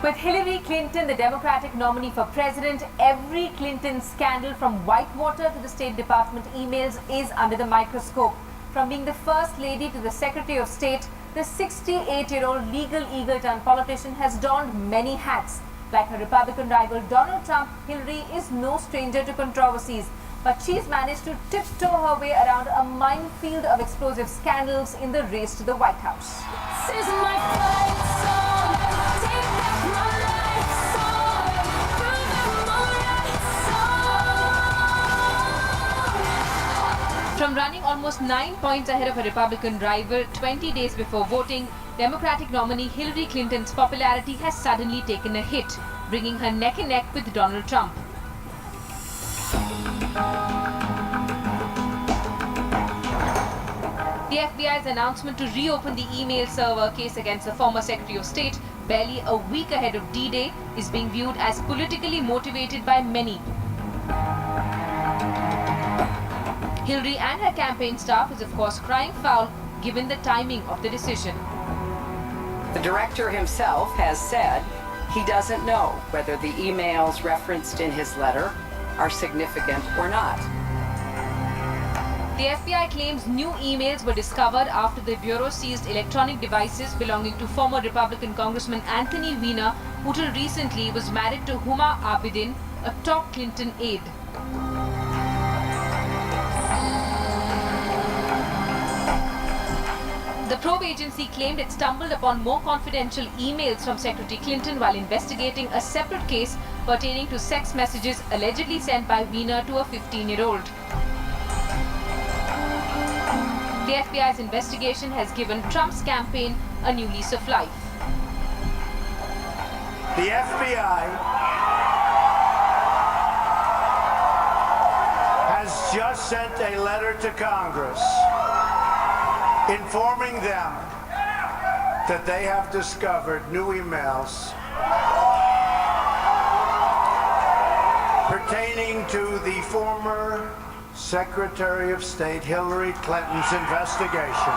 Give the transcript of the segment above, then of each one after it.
With Hillary Clinton, the Democratic nominee for president, every Clinton scandal from Whitewater to the State Department emails is under the microscope. From being the First Lady to the Secretary of State, the 68-year-old legal eagle turned politician has donned many hats. Like her Republican rival Donald Trump, Hillary is no stranger to controversies. But she's managed to tiptoe her way around a minefield of explosive scandals in the race to the White House. This is my fight song. Take back my life song. Prove I'm alright song. From running almost 9 points ahead of her Republican rival 20 days before voting, Democratic nominee Hillary Clinton's popularity has suddenly taken a hit, bringing her neck and neck with Donald Trump. The FBI's announcement to reopen the email server case against the former Secretary of State barely a week ahead of D-Day is being viewed as politically motivated by many. Hillary and her campaign staff is of course crying foul given the timing of the decision. The director himself has said he doesn't know whether the emails referenced in his letter are significant or not. The FBI claims new emails were discovered after the Bureau seized electronic devices belonging to former Republican Congressman Anthony Weiner, who till recently was married to Huma Abedin, a top Clinton aide. The probe agency claimed it stumbled upon more confidential emails from Secretary Clinton while investigating a separate case pertaining to sex messages allegedly sent by Weiner to a 15-year-old. The FBI's investigation has given Trump's campaign a new lease of life. The FBI has just sent a letter to Congress informing them that they have discovered new emails pertaining to the former Secretary of State Hillary Clinton's investigation.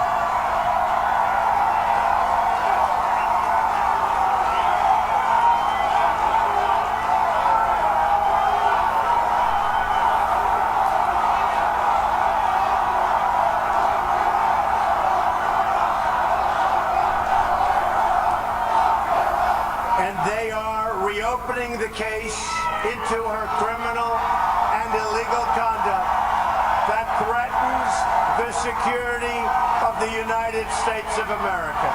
And they are reopening the case into her criminal and illegal conduct that threatens the security of the United States of America.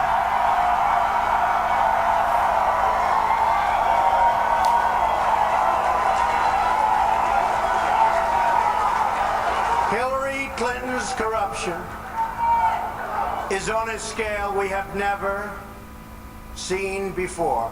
Hillary Clinton's corruption is on a scale we have never seen before.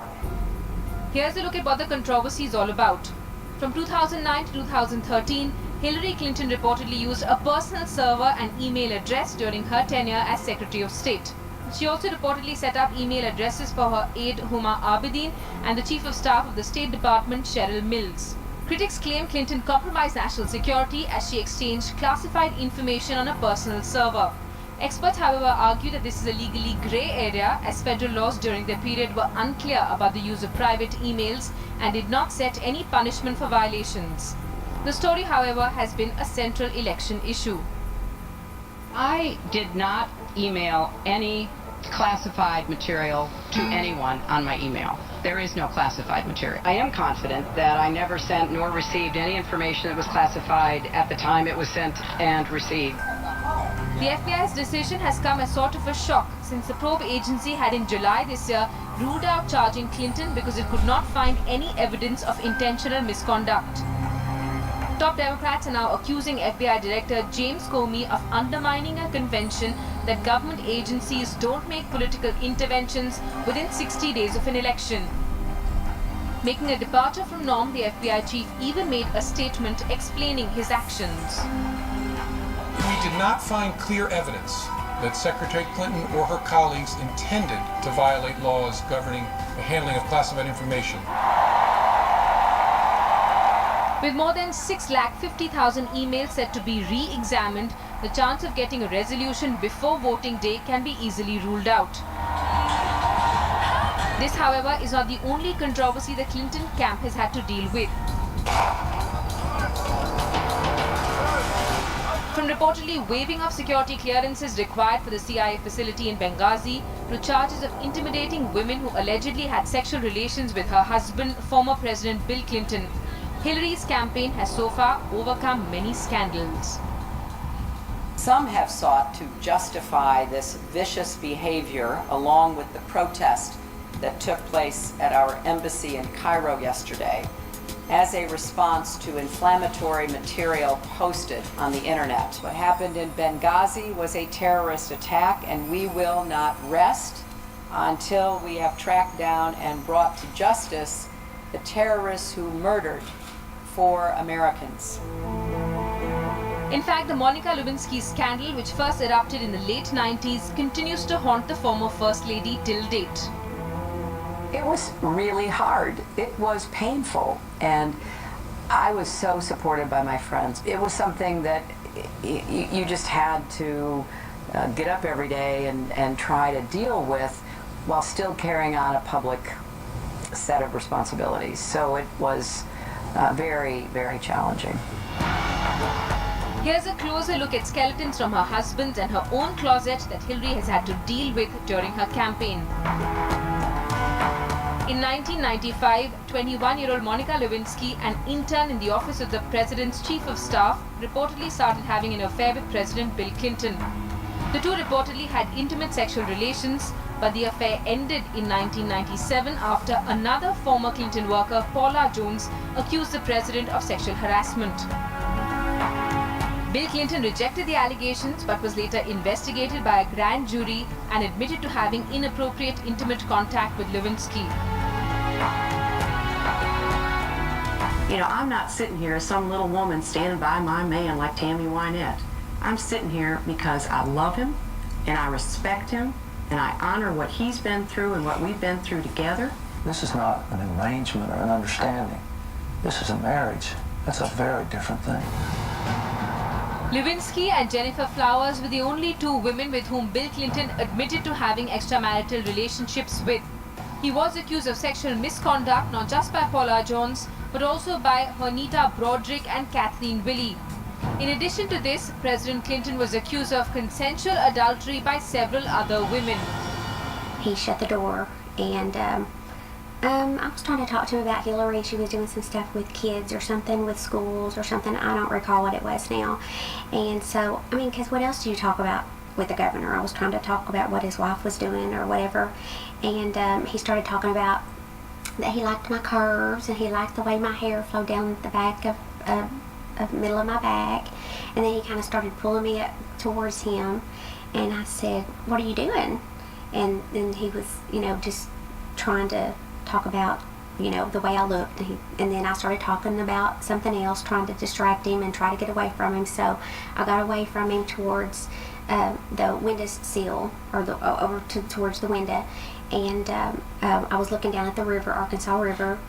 Here's a look at what the controversy is all about. From 2009 to 2013, Hillary Clinton reportedly used a personal server and email address during her tenure as Secretary of State. She also reportedly set up email addresses for her aide Huma Abedin and the Chief of Staff of the State Department, Cheryl Mills. Critics claim Clinton compromised national security as she exchanged classified information on a personal server. Experts, however, argue that this is a legally grey area as federal laws during the period were unclear about the use of private emails and did not set any punishment for violations. The story, however, has been a central election issue. I did not email any classified material to anyone on my email. There is no classified material. I am confident that I never sent nor received any information that was classified at the time it was sent and received. The FBI's decision has come as sort of a shock since the probe agency had in July this year ruled out charging Clinton because it could not find any evidence of intentional misconduct. Top Democrats are now accusing FBI Director James Comey of undermining a convention that government agencies don't make political interventions within 60 days of an election. Making a departure from norm, the FBI chief even made a statement explaining his actions. We did not find clear evidence that Secretary Clinton or her colleagues intended to violate laws governing the handling of classified information. With more than 650,000 emails set to be re-examined, the chance of getting a resolution before voting day can be easily ruled out. This, however, is not the only controversy the Clinton camp has had to deal with. From reportedly waiving of security clearances required for the CIA facility in Benghazi to charges of intimidating women who allegedly had sexual relations with her husband, former President Bill Clinton, Hillary's campaign has so far overcome many scandals. Some have sought to justify this vicious behavior along with the protest that took place at our embassy in Cairo yesterday as a response to inflammatory material posted on the internet. What happened in Benghazi was a terrorist attack, and we will not rest until we have tracked down and brought to justice the terrorists who murdered 4 Americans. In fact, the Monica Lewinsky scandal, which first erupted in the late 90s, continues to haunt the former First Lady till date. It was really hard. It was painful, and I was so supported by my friends. It was something that you just had to get up every day and try to deal with while still carrying on a public set of responsibilities. So it was very, very challenging. Here's a closer look at skeletons from her husband's and her own closet that Hillary has had to deal with during her campaign. In 1995, 21-year-old Monica Lewinsky, an intern in the office of the President's Chief of Staff, reportedly started having an affair with President Bill Clinton. The two reportedly had intimate sexual relations, but the affair ended in 1997 after another former Clinton worker, Paula Jones, accused the president of sexual harassment. Bill Clinton rejected the allegations but was later investigated by a grand jury and admitted to having inappropriate intimate contact with Lewinsky. You know, I'm not sitting here as some little woman standing by my man like Tammy Wynette. I'm sitting here because I love him and I respect him and I honor what he's been through and what we've been through together. This is not an arrangement or an understanding. This is a marriage. That's a very different thing. Lewinsky and Jennifer Flowers were the only 2 women with whom Bill Clinton admitted to having extramarital relationships with. He was accused of sexual misconduct not just by Paula Jones, but also by Juanita Broderick and Kathleen Willey. In addition to this, President Clinton was accused of consensual adultery by several other women. He shut the door, and I was trying to talk to him about Hillary. She was doing some stuff with kids or something, with schools or something. I don't recall what it was now. And so, I mean, because what else do you talk about with the governor? I was trying to talk about what his wife was doing or whatever. And he started talking about that he liked my curves and he liked the way my hair flowed down the back of the middle of my back. And then he kind of started pulling me up towards him. And I said, "What are you doing?" And then he was, you know, just trying to talk about, you know, the way I looked, and then I started talking about something else, trying to distract him and try to get away from him. So I got away from him towards the window sill, or towards the window, and I was looking down at the river, Arkansas River,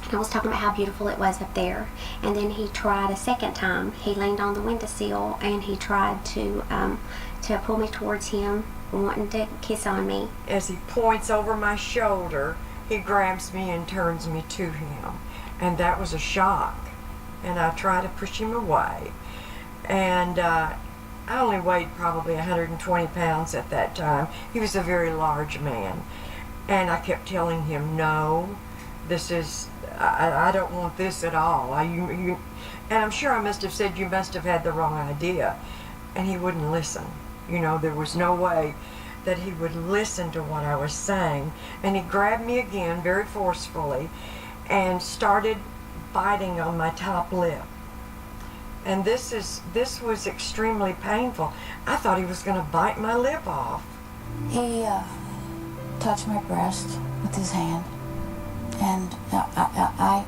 and I was talking about how beautiful it was up there. And then he tried a second time. He leaned on the windowsill and he tried to pull me towards him, wanting to kiss on me. As he points over my shoulder, he grabs me and turns me to him, and that was a shock. And I try to push him away, and I only weighed probably 120 pounds at that time. He was a very large man, and I kept telling him, "No, this is, I don't want this at all." And I'm sure I must have said, "You must have had the wrong idea," and he wouldn't listen. You know, there was no way that he would listen to what I was saying. And he grabbed me again very forcefully and started biting on my top lip. And this was extremely painful. I thought he was going to bite my lip off. He touched my breast with his hand, and I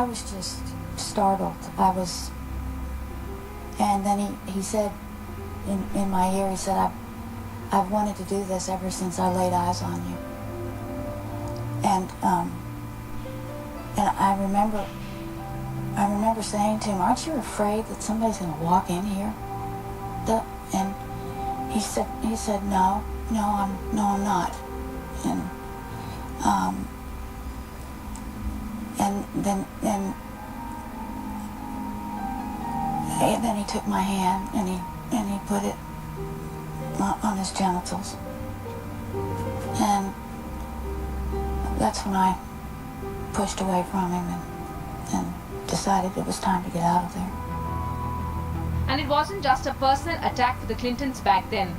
was just startled. And then he said in my ear, he said, I've wanted to do this ever since I laid eyes on you. And I remember saying to him, "Aren't you afraid that somebody's going to walk in here?" And he said, no, I'm not. And then he took my hand and he put it on his genitals. And that's when I pushed away from him and decided it was time to get out of there. And it wasn't just a personal attack for the Clintons back then.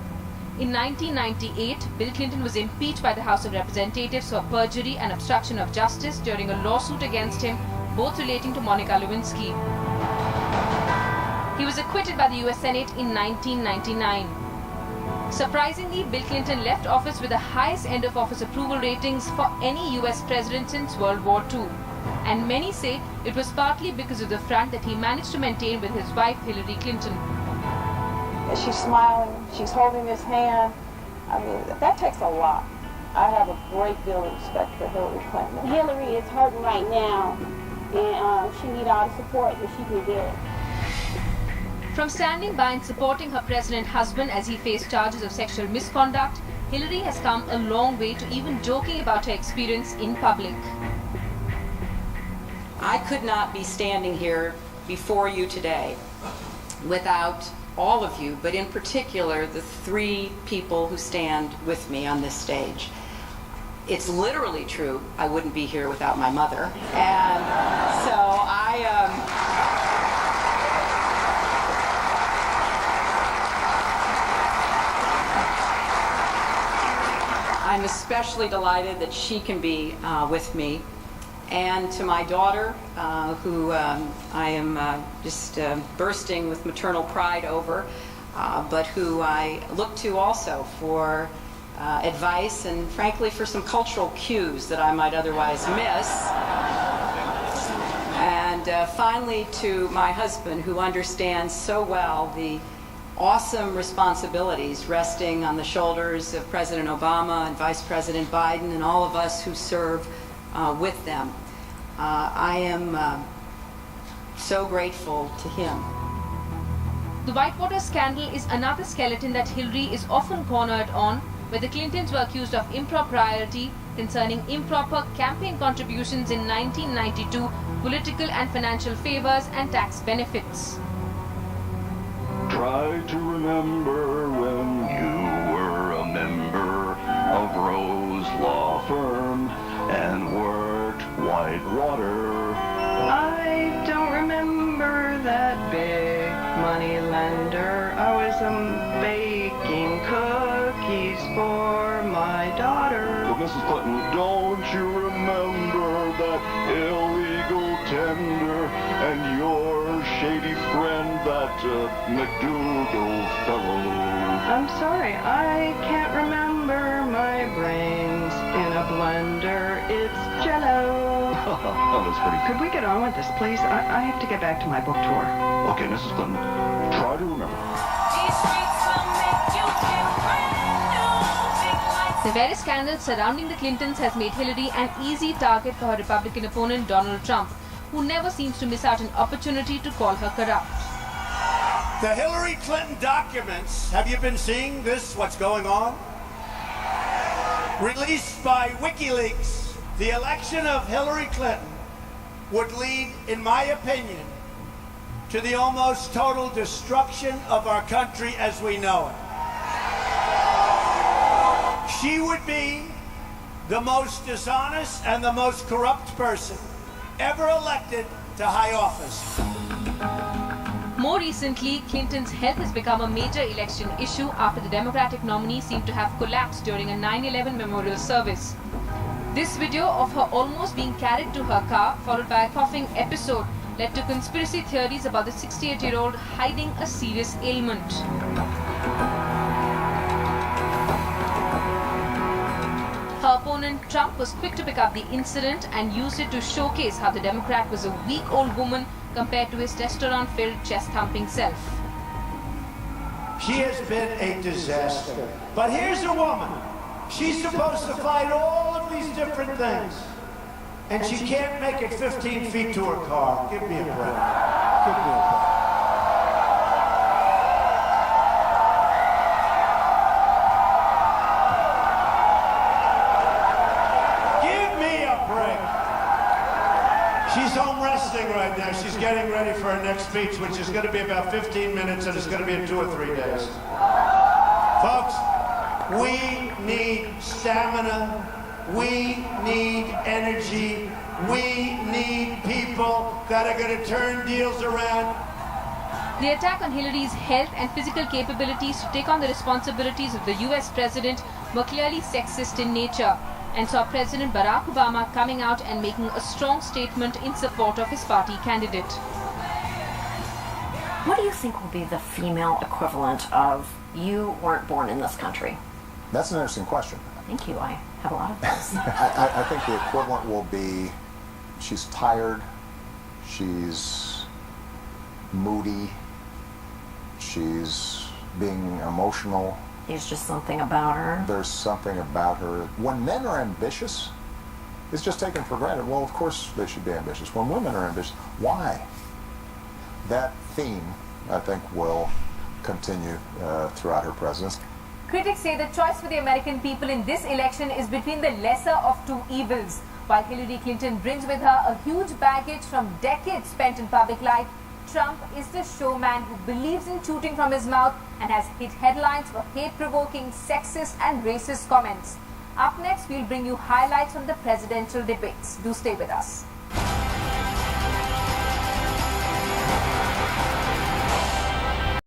In 1998, Bill Clinton was impeached by the House of Representatives for perjury and obstruction of justice during a lawsuit against him, both relating to Monica Lewinsky. He was acquitted by the US Senate in 1999. Surprisingly, Bill Clinton left office with the highest end of office approval ratings for any US president since World War II. And many say it was partly because of the front that he managed to maintain with his wife Hillary Clinton. She's smiling, she's holding his hand. I mean, that takes a lot. I have a great deal of respect for Hillary Clinton. Hillary is hurting right now, and she needs all the support that she can get. From standing by and supporting her president husband as he faced charges of sexual misconduct, Hillary has come a long way to even joking about her experience in public. I could not be standing here before you today without all of you, but in particular the three people who stand with me on this stage. It's literally true, I wouldn't be here without my mother. And so I'm especially delighted that she can be with me. And to my daughter, who I am just bursting with maternal pride over, but who I look to also for advice and frankly for some cultural cues that I might otherwise miss. And finally to my husband, who understands so well the awesome responsibilities resting on the shoulders of President Obama and Vice President Biden and all of us who serve with them. I am so grateful to him. The Whitewater scandal is another skeleton that Hillary is often cornered on, where the Clintons were accused of impropriety concerning improper campaign contributions in 1992, political and financial favors and tax benefits. Try to remember when you were a member of Rose Law Firm and worked Whitewater. I don't remember that big money lender. I was baking cookies for my daughter. But Mrs. Clinton, don't you remember that illegal tender and your shady friend, that McDougal fellow? I'm sorry, I can't remember. My brain's in a blender. It's Jell-O. Oh, that's pretty. Could we get on with this, please? I have to get back to my book tour. Okay, Mrs. Clinton, try to remember. The various scandals surrounding the Clintons has made Hillary an easy target for her Republican opponent Donald Trump, who never seems to miss out an opportunity to call her corrupt. The Hillary Clinton documents, have you been seeing this, what's going on? Released by WikiLeaks, the election of Hillary Clinton would lead, in my opinion, to the almost total destruction of our country as we know it. She would be the most dishonest and the most corrupt person ever elected to high office. More recently, Clinton's health has become a major election issue after the Democratic nominee seemed to have collapsed during a 9/11 memorial service. This video of her almost being carried to her car, followed by a coughing episode, led to conspiracy theories about the 68-year-old hiding a serious ailment. Her opponent, Trump, was quick to pick up the incident and used it to showcase how the Democrat was a weak old woman compared to his testosterone-filled, chest-thumping self. She has been a disaster. But here's a woman. She's supposed to fight all of these different things. And she can't make it 15 feet to her car. Give me a break. Give me a break. home resting right now. She's getting ready for her next speech, which is going to be about 15 minutes, and it's going to be in 2 or 3 days. Folks, we need stamina. We need energy. We need people that are going to turn deals around. The attack on Hillary's health and physical capabilities to take on the responsibilities of the US president were clearly sexist in nature, and saw President Barack Obama coming out and making a strong statement in support of his party candidate. What do you think will be the female equivalent of "you weren't born in this country"? That's an interesting question. Thank you. I have a lot of those. I think the equivalent will be she's tired, she's moody, she's being emotional. There's just something about her. There's something about her. When men are ambitious, it's just taken for granted. Well, of course they should be ambitious. When women are ambitious, why? That theme, I think, will continue throughout her presidency. Critics say the choice for the American people in this election is between the lesser of two evils. While Hillary Clinton brings with her a huge baggage from decades spent in public life, Trump is the showman who believes in shooting from his mouth and has hit headlines for hate-provoking, sexist and racist comments. Up next, we'll bring you highlights from the presidential debates. Do stay with us.